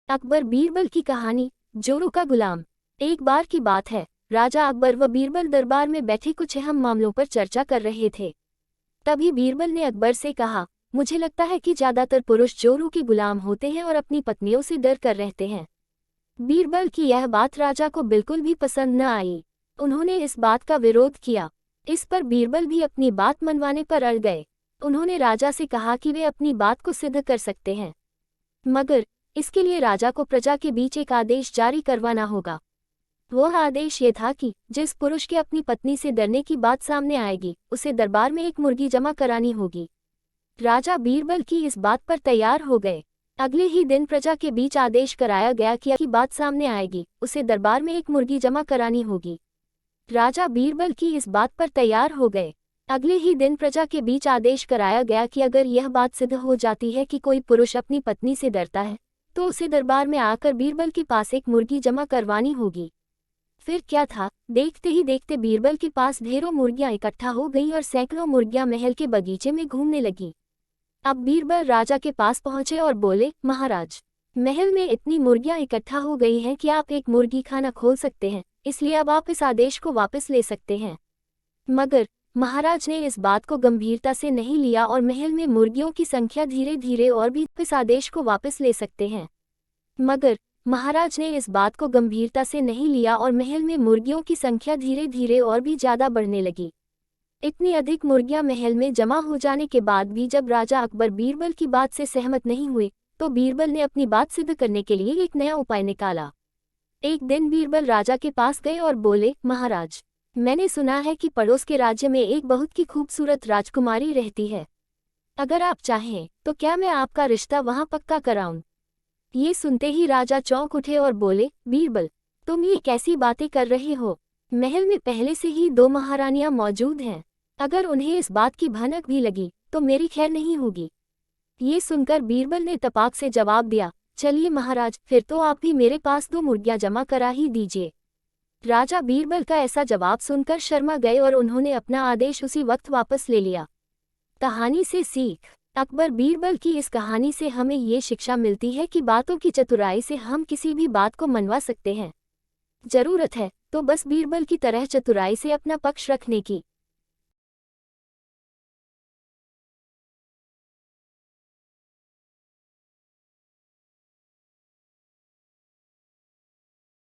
अकबर बीरबल की कहानी। जोरू का गुलाम। एक बार की बात है, राजा अकबर व बीरबल दरबार में बैठे कुछ अहम मामलों पर चर्चा कर रहे थे। तभी बीरबल ने अकबर से कहा, मुझे लगता है कि ज्यादातर पुरुष जोरू के गुलाम होते हैं और अपनी पत्नियों से डर कर रहते हैं। बीरबल की यह बात राजा को बिल्कुल भी पसंद न आई। उन्होंने इस बात का विरोध किया। इस पर बीरबल भी अपनी बात मनवाने पर अड़ गए। उन्होंने राजा से कहा कि वे अपनी बात को सिद्ध कर सकते हैं, मगर इसके लिए राजा को प्रजा के बीच एक आदेश जारी करवाना होगा। वह आदेश ये था कि जिस पुरुष के अपनी पत्नी से डरने की बात सामने आएगी, उसे दरबार में एक मुर्गी जमा करानी होगी। राजा बीरबल की इस बात पर तैयार हो गए। अगले ही दिन प्रजा के बीच आदेश कराया गया कि बात सामने आएगी, उसे दरबार में एक मुर्गी जमा करानी होगी। राजा बीरबल की इस बात पर तैयार हो गए। अगले ही दिन प्रजा के बीच आदेश कराया गया कि अगर यह बात सिद्ध हो जाती है कि कोई पुरुष अपनी पत्नी से डरता है, तो उसे दरबार में आकर बीरबल के पास एक मुर्गी जमा करवानी होगी। फिर क्या था, देखते ही देखते बीरबल के पास ढेरों मुर्गियां इकट्ठा हो गईं और सैकड़ों मुर्गियां महल के बगीचे में घूमने लगीं। अब बीरबल राजा के पास पहुंचे और बोले, महाराज, महल में इतनी मुर्गियां इकट्ठा हो गई हैं कि आप एक मुर्गी खाना खोल सकते हैं, इसलिए अब आप इस आदेश को वापस ले सकते हैं। मगर महाराज ने इस बात को गंभीरता से नहीं लिया और महल में मुर्गियों की संख्या धीरे धीरे और भी इस आदेश को वापस ले सकते हैं। मगर महाराज ने इस बात को गंभीरता से नहीं लिया और महल में मुर्गियों की संख्या धीरे धीरे और भी ज्यादा बढ़ने लगी। इतनी अधिक मुर्गियां महल में जमा हो जाने के बाद भी जब राजा अकबर बीरबल की बात से सहमत नहीं हुए, तो बीरबल ने अपनी बात सिद्ध करने के लिए एक नया उपाय निकाला। एक दिन बीरबल राजा के पास गए और बोले, महाराज, मैंने सुना है कि पड़ोस के राज्य में एक बहुत ही खूबसूरत राजकुमारी रहती है। अगर आप चाहें तो क्या मैं आपका रिश्ता वहां पक्का कराऊं? ये सुनते ही राजा चौंक उठे और बोले, बीरबल, तुम ये कैसी बातें कर रहे हो? महल में पहले से ही 2 महारानियां मौजूद हैं। अगर उन्हें इस बात की भनक भी लगी तो मेरी खैर नहीं होगी। ये सुनकर बीरबल ने तपाक से जवाब दिया, चलिए महाराज, फिर तो आप भी मेरे पास 2 मुर्गियां जमा करा ही दीजिए। राजा बीरबल का ऐसा जवाब सुनकर शर्मा गए और उन्होंने अपना आदेश उसी वक्त वापस ले लिया। कहानी से सीख। अकबर बीरबल की इस कहानी से हमें ये शिक्षा मिलती है कि बातों की चतुराई से हम किसी भी बात को मनवा सकते हैं। जरूरत है तो बस बीरबल की तरह चतुराई से अपना पक्ष रखने की।